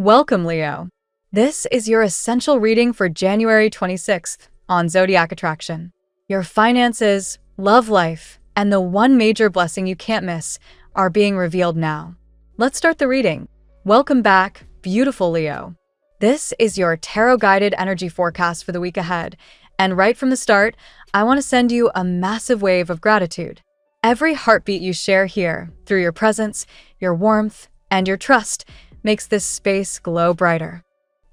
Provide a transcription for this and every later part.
Welcome, Leo. This is your essential reading for January 26th on Zodiac Attraction. Your finances, love life, and the one major blessing you can't miss are being revealed now. Let's start the reading. Welcome back, beautiful Leo. This is your tarot-guided energy forecast for the week ahead, and right from the start, I want to send you a massive wave of gratitude. Every heartbeat you share here, through your presence, your warmth, and your trust, makes this space glow brighter.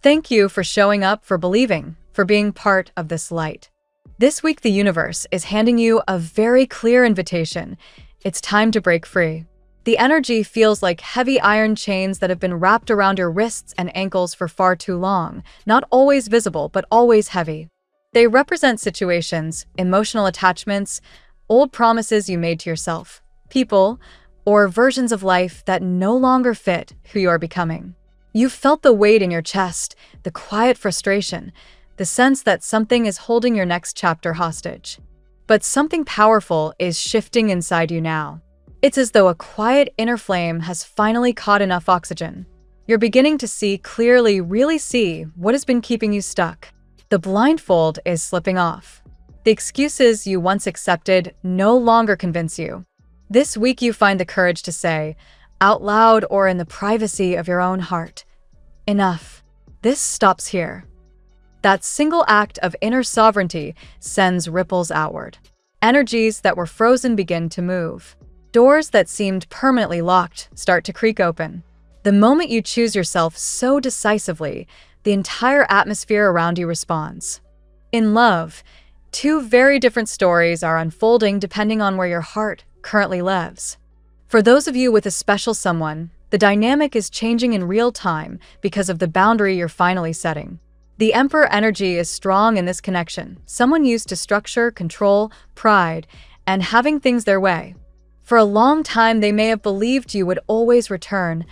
Thank you for showing up, for believing, for being part of this light. This week, the universe is handing you a very clear invitation. It's time to break free. The energy feels like heavy iron chains that have been wrapped around your wrists and ankles for far too long, not always visible, but always heavy. They represent situations, emotional attachments, old promises you made to yourself, people, or versions of life that no longer fit who you are becoming. You've felt the weight in your chest, the quiet frustration, the sense that something is holding your next chapter hostage. But something powerful is shifting inside you now. It's as though a quiet inner flame has finally caught enough oxygen. You're beginning to see clearly, really see what has been keeping you stuck. The blindfold is slipping off. The excuses you once accepted no longer convince you. This week you find the courage to say, out loud or in the privacy of your own heart, enough. This stops here. That single act of inner sovereignty sends ripples outward. Energies that were frozen begin to move. Doors that seemed permanently locked start to creak open. The moment you choose yourself so decisively, the entire atmosphere around you responds. In love, two very different stories are unfolding depending on where your heart currently lives. For those of you with a special someone, the dynamic is changing in real time because of the boundary you're finally setting. The Emperor energy is strong in this connection, someone used to structure, control, pride, and having things their way. For a long time, they may have believed you would always return,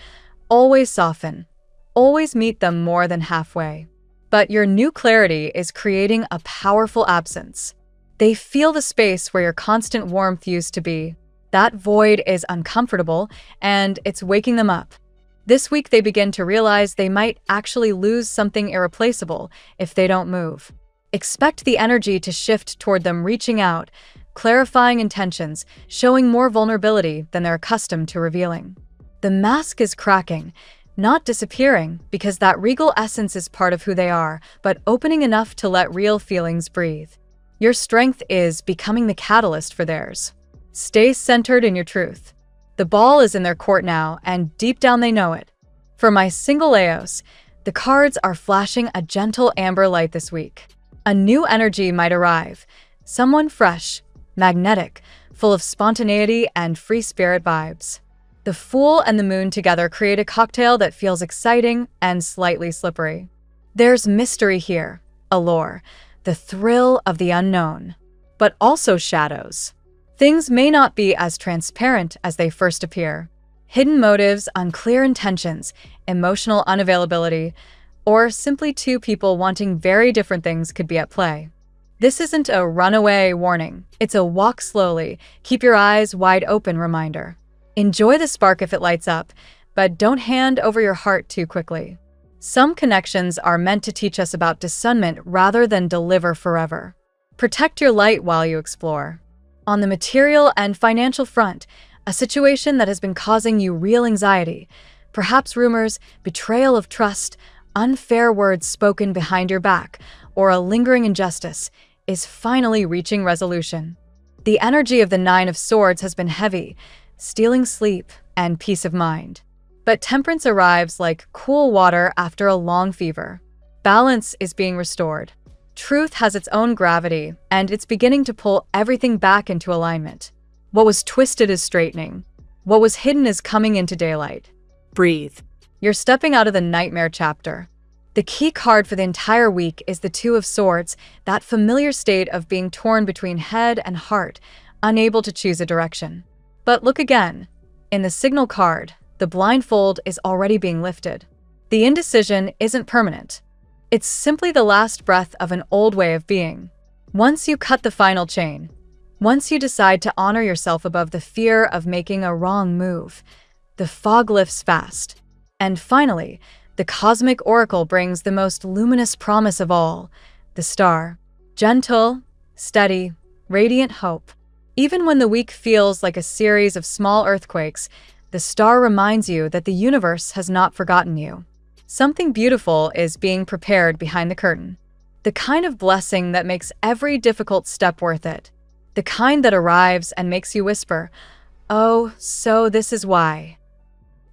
always soften, always meet them more than halfway. But your new clarity is creating a powerful absence. They feel the space where your constant warmth used to be. That void is uncomfortable, and it's waking them up. This week, they begin to realize they might actually lose something irreplaceable if they don't move. Expect the energy to shift toward them reaching out, clarifying intentions, showing more vulnerability than they're accustomed to revealing. The mask is cracking, not disappearing, because that regal essence is part of who they are, but opening enough to let real feelings breathe. Your strength is becoming the catalyst for theirs. Stay centered in your truth. The ball is in their court now, and deep down they know it. For my single Leos, the cards are flashing a gentle amber light this week. A new energy might arrive, someone fresh, magnetic, full of spontaneity and free spirit vibes. The Fool and the Moon together create a cocktail that feels exciting and slightly slippery. There's mystery here, allure, the thrill of the unknown, but also shadows. Things may not be as transparent as they first appear. Hidden motives, unclear intentions, emotional unavailability, or simply two people wanting very different things could be at play. This isn't a runaway warning. It's a walk slowly, keep your eyes wide open reminder. Enjoy the spark if it lights up, but don't hand over your heart too quickly. Some connections are meant to teach us about discernment rather than deliver forever. Protect your light while you explore. On the material and financial front, a situation that has been causing you real anxiety, perhaps rumors, betrayal of trust, unfair words spoken behind your back, or a lingering injustice, is finally reaching resolution. The energy of the Nine of Swords has been heavy, stealing sleep and peace of mind. But temperance arrives like cool water after a long fever. Balance is being restored. Truth has its own gravity, and it's beginning to pull everything back into alignment. What was twisted is straightening. What was hidden is coming into daylight. Breathe. You're stepping out of the nightmare chapter. The key card for the entire week is the Two of Swords, that familiar state of being torn between head and heart, unable to choose a direction. But look again. In the signal card, the blindfold is already being lifted. The indecision isn't permanent. It's simply the last breath of an old way of being. Once you cut the final chain, once you decide to honor yourself above the fear of making a wrong move, the fog lifts fast. And finally, The cosmic oracle brings the most luminous promise of all, the star. Gentle, steady, radiant hope. Even when the week feels like a series of small earthquakes, the star reminds you that the universe has not forgotten you. Something beautiful is being prepared behind the curtain. The kind of blessing that makes every difficult step worth it. The kind that arrives and makes you whisper, "Oh, so this is why."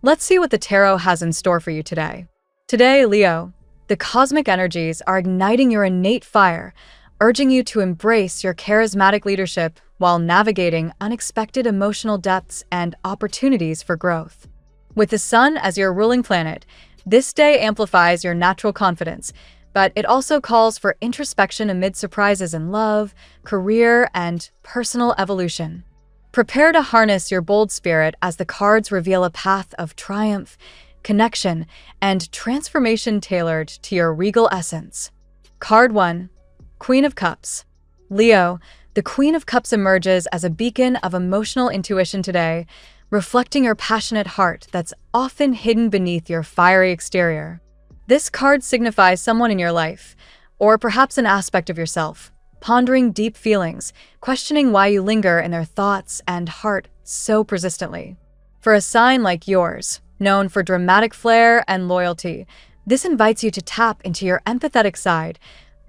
Let's see what the tarot has in store for you today. Today, Leo, the cosmic energies are igniting your innate fire, urging you to embrace your charismatic leadership while navigating unexpected emotional depths and opportunities for growth. With the sun as your ruling planet, this day amplifies your natural confidence, but it also calls for introspection amid surprises in love, career, and personal evolution. Prepare to harness your bold spirit as the cards reveal a path of triumph, connection, and transformation tailored to your regal essence. Card 1. Queen of Cups. Leo, the Queen of Cups emerges as a beacon of emotional intuition today, reflecting your passionate heart that's often hidden beneath your fiery exterior. This card signifies someone in your life, or perhaps an aspect of yourself, pondering deep feelings, questioning why you linger in their thoughts and heart so persistently. For a sign like yours, known for dramatic flair and loyalty, this invites you to tap into your empathetic side,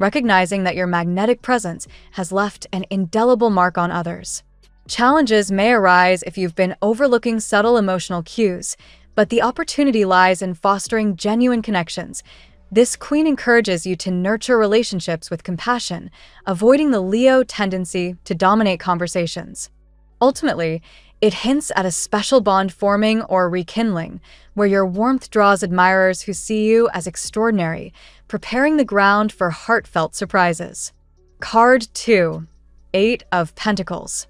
recognizing that your magnetic presence has left an indelible mark on others. Challenges may arise if you've been overlooking subtle emotional cues, but the opportunity lies in fostering genuine connections. This queen encourages you to nurture relationships with compassion, avoiding the Leo tendency to dominate conversations. Ultimately, it hints at a special bond forming or rekindling, where your warmth draws admirers who see you as extraordinary, preparing the ground for heartfelt surprises. Card 2. 8 of Pentacles.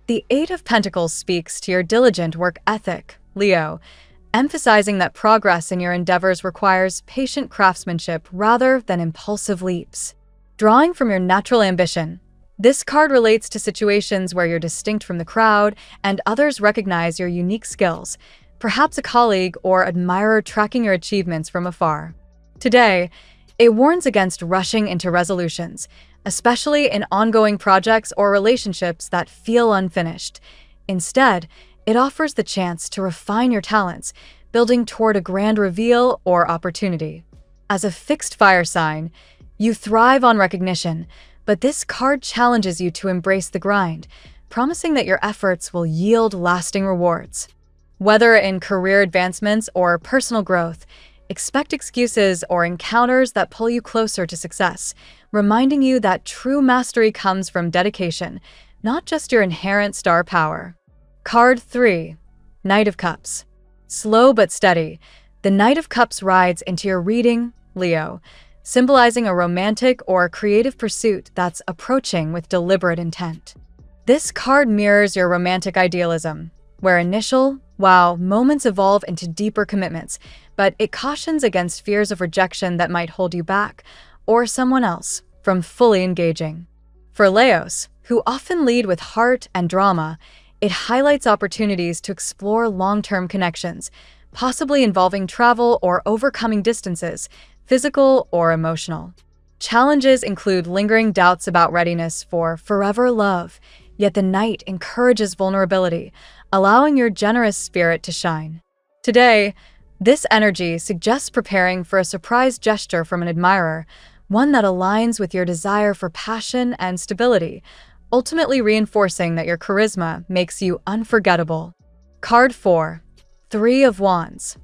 The 8 of Pentacles speaks to your diligent work ethic, Leo, emphasizing that progress in your endeavors requires patient craftsmanship rather than impulsive leaps. Drawing from your natural ambition, this card relates to situations where you're distinct from the crowd and others recognize your unique skills, perhaps a colleague or admirer tracking your achievements from afar. Today, it warns against rushing into resolutions, especially in ongoing projects or relationships that feel unfinished. Instead, it offers the chance to refine your talents, building toward a grand reveal or opportunity. As a fixed fire sign, you thrive on recognition, but this card challenges you to embrace the grind, promising that your efforts will yield lasting rewards. Whether in career advancements or personal growth, expect excuses or encounters that pull you closer to success, reminding you that true mastery comes from dedication, not just your inherent star power. Card 3. Knight of Cups. Slow but steady, the Knight of Cups rides into your reading, Leo, symbolizing a romantic or creative pursuit that's approaching with deliberate intent. This card mirrors your romantic idealism, where initial, wow moments evolve into deeper commitments, but it cautions against fears of rejection that might hold you back, or someone else, from fully engaging. For Leos, who often lead with heart and drama, it highlights opportunities to explore long-term connections, possibly involving travel or overcoming distances, physical or emotional. Challenges include lingering doubts about readiness for forever love, yet the Knight encourages vulnerability, allowing your generous spirit to shine. Today, this energy suggests preparing for a surprise gesture from an admirer, one that aligns with your desire for passion and stability, ultimately reinforcing that your charisma makes you unforgettable. Card 4. 3 of Wands.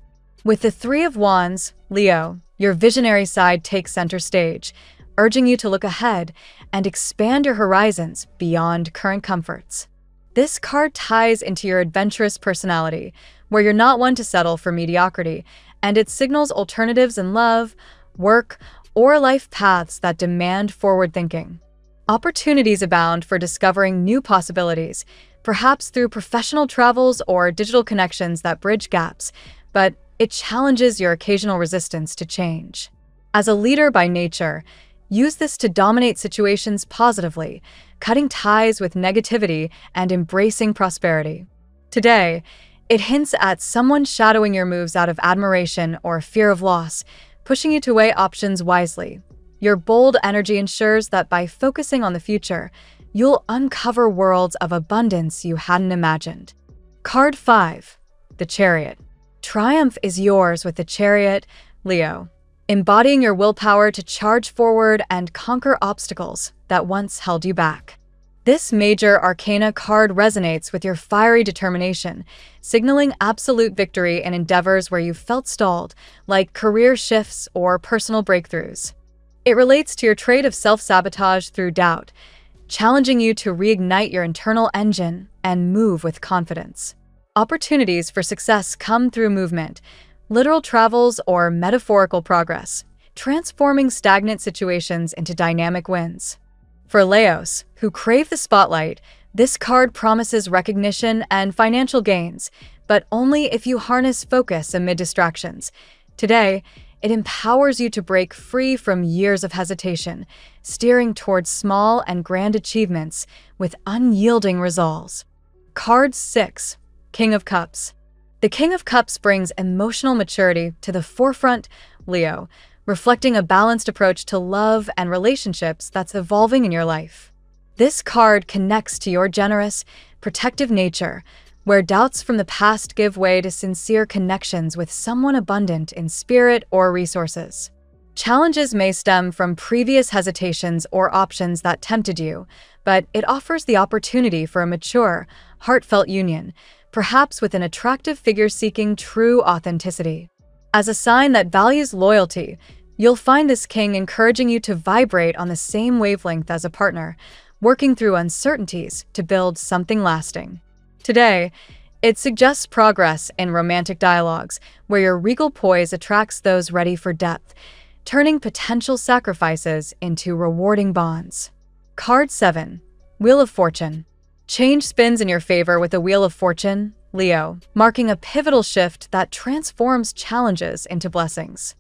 With the 3 of Wands, Leo, your visionary side takes center stage, urging you to look ahead and expand your horizons beyond current comforts. This card ties into your adventurous personality, where you're not one to settle for mediocrity, and it signals alternatives in love, work, or life paths that demand forward thinking. Opportunities abound for discovering new possibilities, perhaps through professional travels or digital connections that bridge gaps, but it challenges your occasional resistance to change. As a leader by nature, use this to dominate situations positively, cutting ties with negativity and embracing prosperity. Today, It hints at someone shadowing your moves out of admiration or fear of loss, pushing you to weigh options wisely. Your bold energy ensures that by focusing on the future, you'll uncover worlds of abundance you hadn't imagined. Card 5. The Chariot. Triumph is yours with the Chariot, Leo, embodying your willpower to charge forward and conquer obstacles that once held you back. This major arcana card resonates with your fiery determination, signaling absolute victory in endeavors where you felt stalled, like career shifts or personal breakthroughs. It relates to your trait of self-sabotage through doubt, challenging you to reignite your internal engine and move with confidence. Opportunities for success come through movement, literal travels or metaphorical progress, transforming stagnant situations into dynamic wins. For Leos, who crave the spotlight, this card promises recognition and financial gains, but only if you harness focus amid distractions. Today, it empowers you to break free from years of hesitation, steering towards small and grand achievements with unyielding resolves. Card 6. King of Cups. The King of Cups brings emotional maturity to the forefront, Leo, reflecting a balanced approach to love and relationships that's evolving in your life. This card connects to your generous, protective nature, where doubts from the past give way to sincere connections with someone abundant in spirit or resources. Challenges may stem from previous hesitations or options that tempted you, but it offers the opportunity for a mature, heartfelt union, perhaps with an attractive figure seeking true authenticity. As a sign that values loyalty, you'll find this king encouraging you to vibrate on the same wavelength as a partner, working through uncertainties to build something lasting. Today, it suggests progress in romantic dialogues, where your regal poise attracts those ready for depth, turning potential sacrifices into rewarding bonds. Card 7. Wheel of Fortune. Change spins in your favor with the Wheel of Fortune, Leo, marking a pivotal shift that transforms challenges into blessings.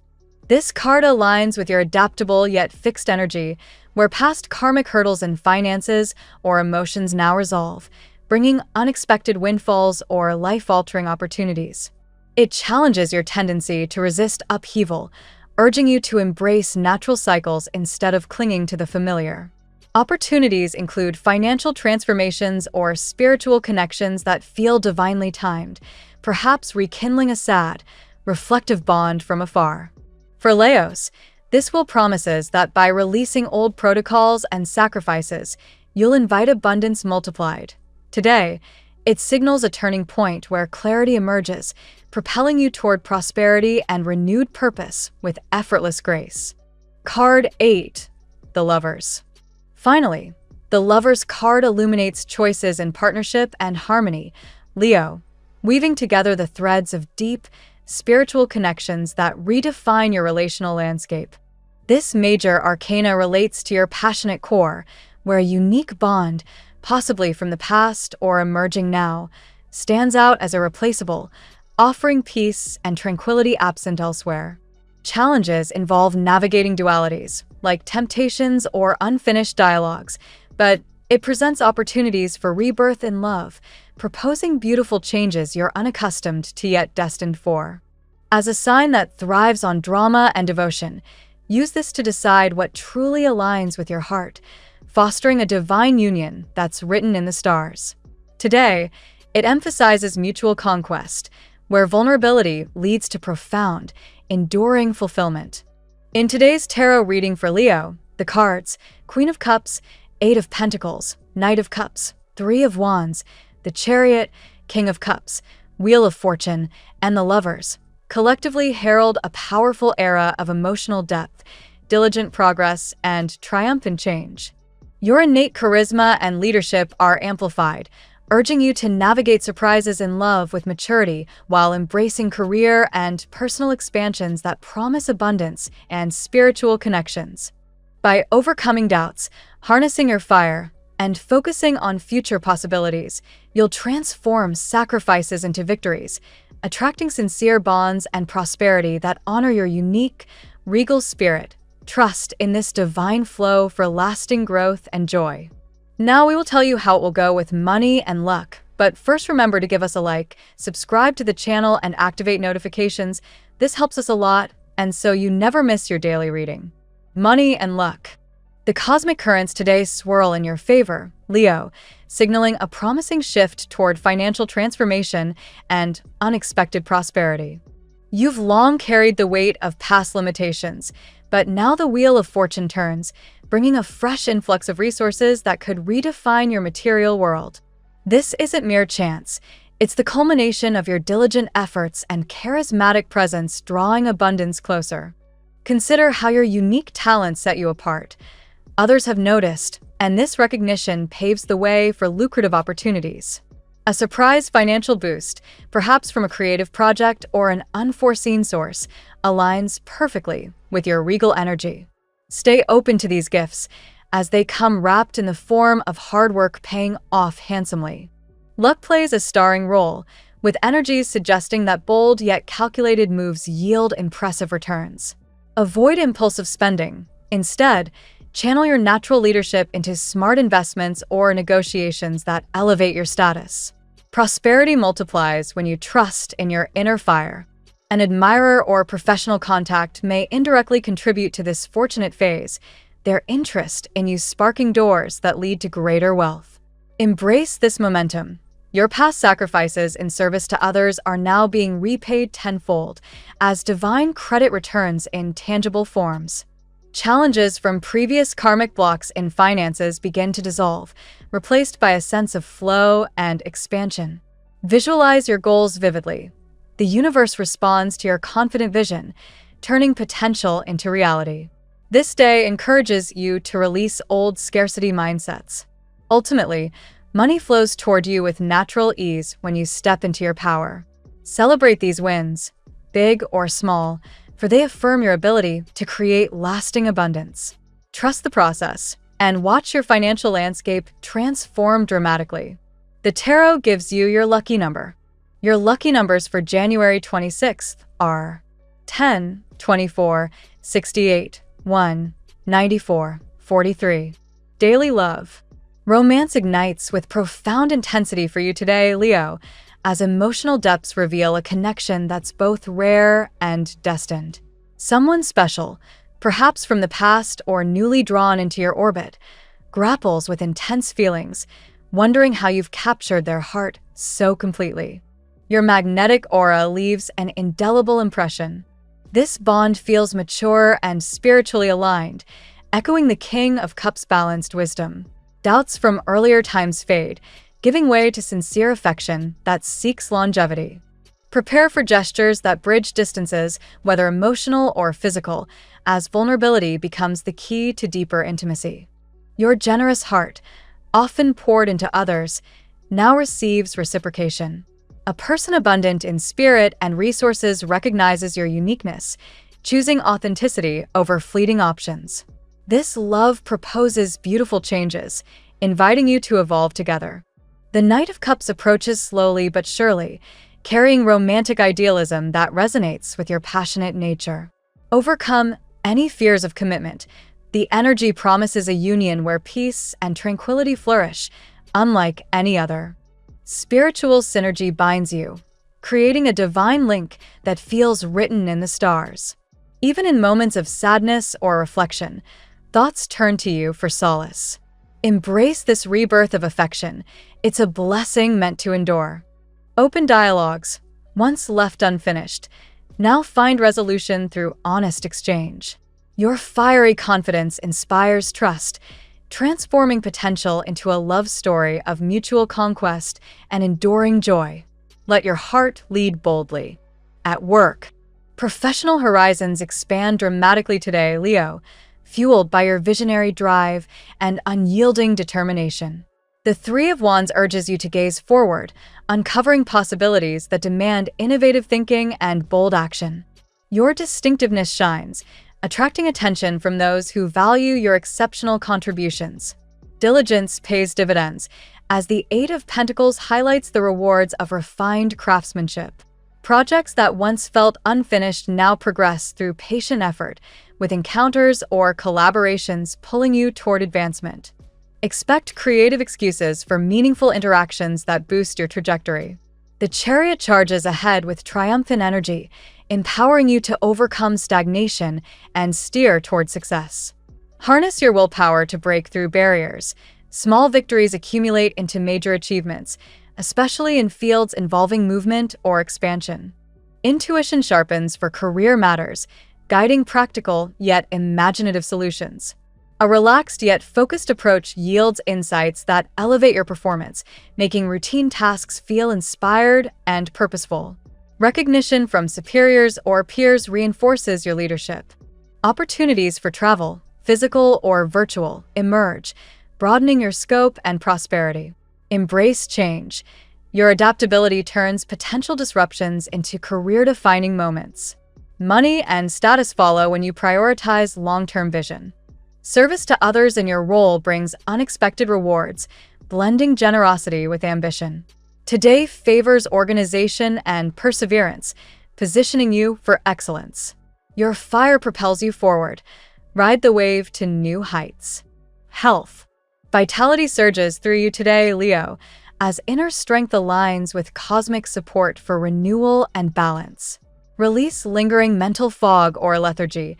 This card aligns with your adaptable yet fixed energy, where past karmic hurdles in finances or emotions now resolve, bringing unexpected windfalls or life-altering opportunities. It challenges your tendency to resist upheaval, urging you to embrace natural cycles instead of clinging to the familiar. Opportunities include financial transformations or spiritual connections that feel divinely timed, perhaps rekindling a sad, reflective bond from afar. For Leos, this will promises that by releasing old protocols and sacrifices, you'll invite abundance multiplied. Today, it signals a turning point where clarity emerges, propelling you toward prosperity and renewed purpose with effortless grace. Card 8. The Lovers. Finally, the Lovers card illuminates choices in partnership and harmony, Leo, weaving together the threads of deep, spiritual connections that redefine your relational landscape. This major arcana relates to your passionate core, where a unique bond, possibly from the past or emerging now, stands out as irreplaceable, offering peace and tranquility absent elsewhere. Challenges involve navigating dualities, like temptations or unfinished dialogues, but it presents opportunities for rebirth in love, proposing beautiful changes you're unaccustomed to yet destined for. As a sign that thrives on drama and devotion, use this to decide what truly aligns with your heart, fostering a divine union that's written in the stars. Today, it emphasizes mutual conquest, where vulnerability leads to profound, enduring fulfillment. In today's tarot reading for Leo, the cards, Queen of Cups, Eight of Pentacles, Knight of Cups, Three of Wands, the Chariot, King of Cups, Wheel of Fortune, and the Lovers, collectively herald a powerful era of emotional depth, diligent progress, and triumphant change. Your innate charisma and leadership are amplified, urging you to navigate surprises in love with maturity while embracing career and personal expansions that promise abundance and spiritual connections. By overcoming doubts, harnessing your fire, and focusing on future possibilities, you'll transform sacrifices into victories, attracting sincere bonds and prosperity that honor your unique, regal spirit. Trust in this divine flow for lasting growth and joy. Now we will tell you how it will go with money and luck, But first, remember to give us a like, subscribe to the channel, and activate notifications. This helps us a lot, and so you never miss your daily reading. Money and luck. The cosmic currents today swirl in your favor, Leo, signaling a promising shift toward financial transformation and unexpected prosperity. You've long carried the weight of past limitations, but now the wheel of fortune turns, bringing a fresh influx of resources that could redefine your material world. This isn't mere chance. It's the culmination of your diligent efforts and charismatic presence drawing abundance closer. Consider how your unique talents set you apart. Others have noticed, and this recognition paves the way for lucrative opportunities. A surprise financial boost, perhaps from a creative project or an unforeseen source, aligns perfectly with your regal energy. Stay open to these gifts, as they come wrapped in the form of hard work paying off handsomely. Luck plays a starring role, with energies suggesting that bold yet calculated moves yield impressive returns. Avoid impulsive spending. Instead, channel your natural leadership into smart investments or negotiations that elevate your status. Prosperity multiplies when you trust in your inner fire. An admirer or professional contact may indirectly contribute to this fortunate phase, their interest in you sparking doors that lead to greater wealth. Embrace this momentum. Your past sacrifices in service to others are now being repaid tenfold, as divine credit returns in tangible forms. Challenges from previous karmic blocks in finances begin to dissolve, replaced by a sense of flow and expansion. Visualize your goals vividly. The universe responds to your confident vision, turning potential into reality. This day encourages you to release old scarcity mindsets. Ultimately, money flows toward you with natural ease when you step into your power. Celebrate these wins, big or small, for they affirm your ability to create lasting abundance. Trust the process and watch your financial landscape transform dramatically. The tarot gives you your lucky number. Your lucky numbers for January 26th are 10, 24, 68, 1, 94, 43. Daily love. Romance ignites with profound intensity for you today, Leo, as emotional depths reveal a connection that's both rare and destined. Someone special, perhaps from the past or newly drawn into your orbit, grapples with intense feelings, wondering how you've captured their heart so completely. Your magnetic aura leaves an indelible impression. This bond feels mature and spiritually aligned, echoing the King of Cups' balanced wisdom. Doubts from earlier times fade, giving way to sincere affection that seeks longevity. Prepare for gestures that bridge distances, whether emotional or physical, as vulnerability becomes the key to deeper intimacy. Your generous heart, often poured into others, now receives reciprocation. A person abundant in spirit and resources recognizes your uniqueness, choosing authenticity over fleeting options. This love proposes beautiful changes, inviting you to evolve together. The Knight of Cups approaches slowly but surely, carrying romantic idealism that resonates with your passionate nature. Overcome any fears of commitment. The energy promises a union where peace and tranquility flourish, unlike any other. Spiritual synergy binds you, creating a divine link that feels written in the stars. Even in moments of sadness or reflection, thoughts turn to you for solace. Embrace this rebirth of affection. It's a blessing meant to endure. Open dialogues, once left unfinished, now find resolution through honest exchange. Your fiery confidence inspires trust, transforming potential into a love story of mutual conquest and enduring joy. Let your heart lead boldly. At work, professional horizons expand dramatically today, Leo, fueled by your visionary drive and unyielding determination. The Three of Wands urges you to gaze forward, uncovering possibilities that demand innovative thinking and bold action. Your distinctiveness shines, attracting attention from those who value your exceptional contributions. Diligence pays dividends, as the Eight of Pentacles highlights the rewards of refined craftsmanship. Projects that once felt unfinished now progress through patient effort, with encounters or collaborations pulling you toward advancement. Expect creative excuses for meaningful interactions that boost your trajectory. The Chariot charges ahead with triumphant energy, empowering you to overcome stagnation and steer toward success. Harness your willpower to break through barriers. Small victories accumulate into major achievements, especially in fields involving movement or expansion. Intuition sharpens for career matters, guiding practical yet imaginative solutions. A relaxed yet focused approach yields insights that elevate your performance, making routine tasks feel inspired and purposeful. Recognition from superiors or peers reinforces your leadership. Opportunities for travel, physical or virtual, emerge, broadening your scope and prosperity. Embrace change. Your adaptability turns potential disruptions into career-defining moments. Money and status follow when you prioritize long-term vision. Service to others in your role brings unexpected rewards, blending generosity with ambition. Today favors organization and perseverance, positioning you for excellence. Your fire propels you forward. Ride the wave to new heights. Health. Vitality surges through you today, Leo, as inner strength aligns with cosmic support for renewal and balance. Release lingering mental fog or lethargy.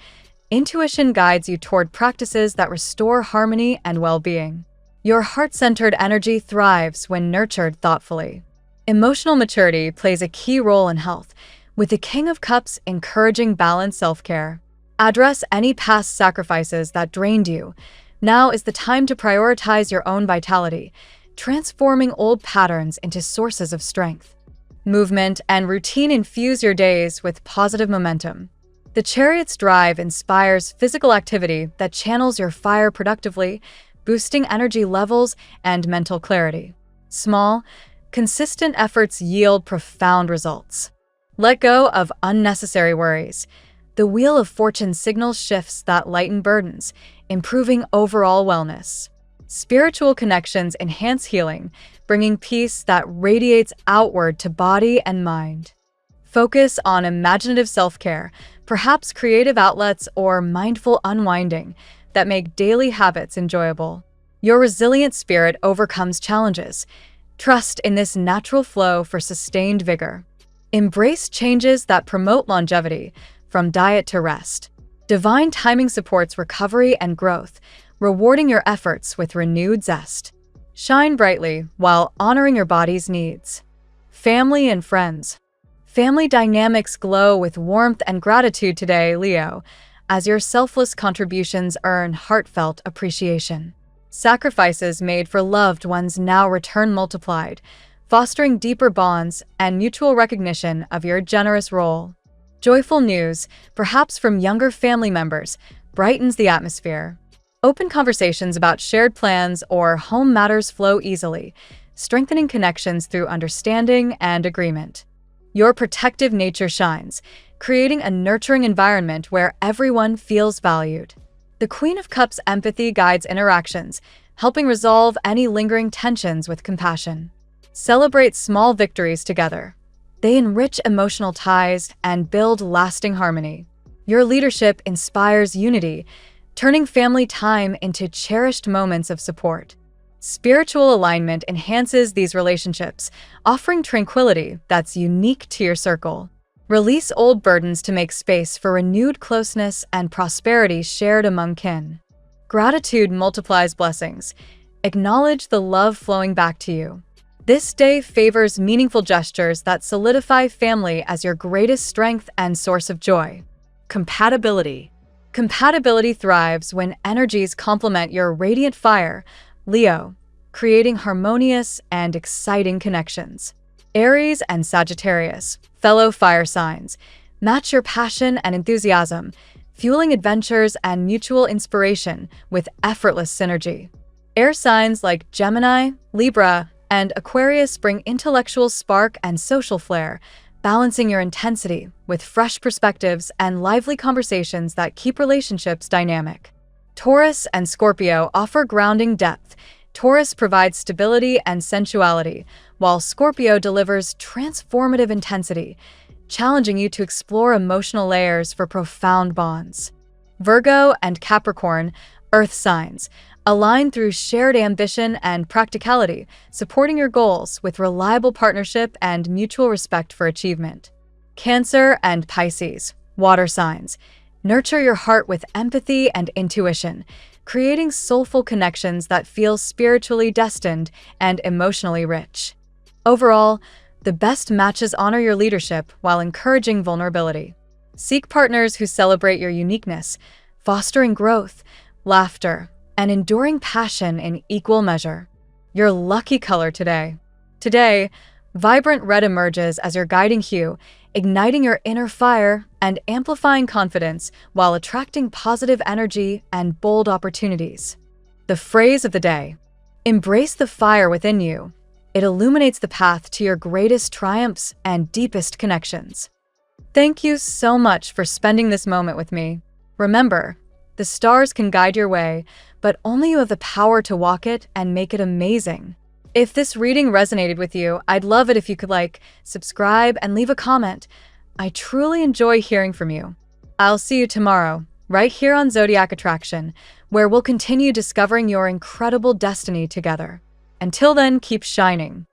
Intuition guides you toward practices that restore harmony and well-being. Your heart-centered energy thrives when nurtured thoughtfully. Emotional maturity plays a key role in health, with the King of Cups encouraging balanced self-care. Address any past sacrifices that drained you. Now is the time to prioritize your own vitality, transforming old patterns into sources of strength. Movement and routine infuse your days with positive momentum. The Chariot's drive inspires physical activity that channels your fire productively, boosting energy levels and mental clarity. Small, consistent efforts yield profound results. Let go of unnecessary worries. The Wheel of Fortune signals shifts that lighten burdens, improving overall wellness. Spiritual connections enhance healing, bringing peace that radiates outward to body and mind. Focus on imaginative self-care, perhaps creative outlets or mindful unwinding that make daily habits enjoyable. Your resilient spirit overcomes challenges. Trust in this natural flow for sustained vigor. Embrace changes that promote longevity, from diet to rest. Divine timing supports recovery and growth, rewarding your efforts with renewed zest. Shine brightly while honoring your body's needs. Family and friends. Family dynamics glow with warmth and gratitude today, Leo, as your selfless contributions earn heartfelt appreciation. Sacrifices made for loved ones now return multiplied, fostering deeper bonds and mutual recognition of your generous role. Joyful news, perhaps from younger family members, brightens the atmosphere. Open conversations about shared plans or home matters flow easily, strengthening connections through understanding and agreement. Your protective nature shines, creating a nurturing environment where everyone feels valued. The Queen of Cups' empathy guides interactions, helping resolve any lingering tensions with compassion. Celebrate small victories together. They enrich emotional ties and build lasting harmony. Your leadership inspires unity, turning family time into cherished moments of support. Spiritual alignment enhances these relationships, offering tranquility that's unique to your circle. Release old burdens to make space for renewed closeness and prosperity shared among kin. Gratitude multiplies blessings. Acknowledge the love flowing back to you. This day favors meaningful gestures that solidify family as your greatest strength and source of joy. Compatibility. Compatibility thrives when energies complement your radiant fire, Leo, creating harmonious and exciting connections. Aries and Sagittarius, fellow fire signs, match your passion and enthusiasm, fueling adventures and mutual inspiration with effortless synergy. Air signs like Gemini, Libra, and Aquarius bring intellectual spark and social flair, balancing your intensity with fresh perspectives and lively conversations that keep relationships dynamic. Taurus and Scorpio offer grounding depth. Taurus provides stability and sensuality, while Scorpio delivers transformative intensity, challenging you to explore emotional layers for profound bonds. Virgo and Capricorn Earth signs align through shared ambition and practicality, supporting your goals with reliable partnership and mutual respect for achievement. Cancer and Pisces, water signs, nurture your heart with empathy and intuition, creating soulful connections that feel spiritually destined and emotionally rich. Overall, the best matches honor your leadership while encouraging vulnerability. Seek partners who celebrate your uniqueness, fostering growth, laughter, and enduring passion in equal measure. Your lucky color today. Today, vibrant red emerges as your guiding hue, igniting your inner fire and amplifying confidence while attracting positive energy and bold opportunities. The phrase of the day: embrace the fire within you. It illuminates the path to your greatest triumphs and deepest connections. Thank you so much for spending this moment with me. Remember, the stars can guide your way, but only you have the power to walk it and make it amazing. If this reading resonated with you, I'd love it if you could subscribe, and leave a comment. I truly enjoy hearing from you. I'll see you tomorrow, right here on Zodiac Attraction, where we'll continue discovering your incredible destiny together. Until then, keep shining.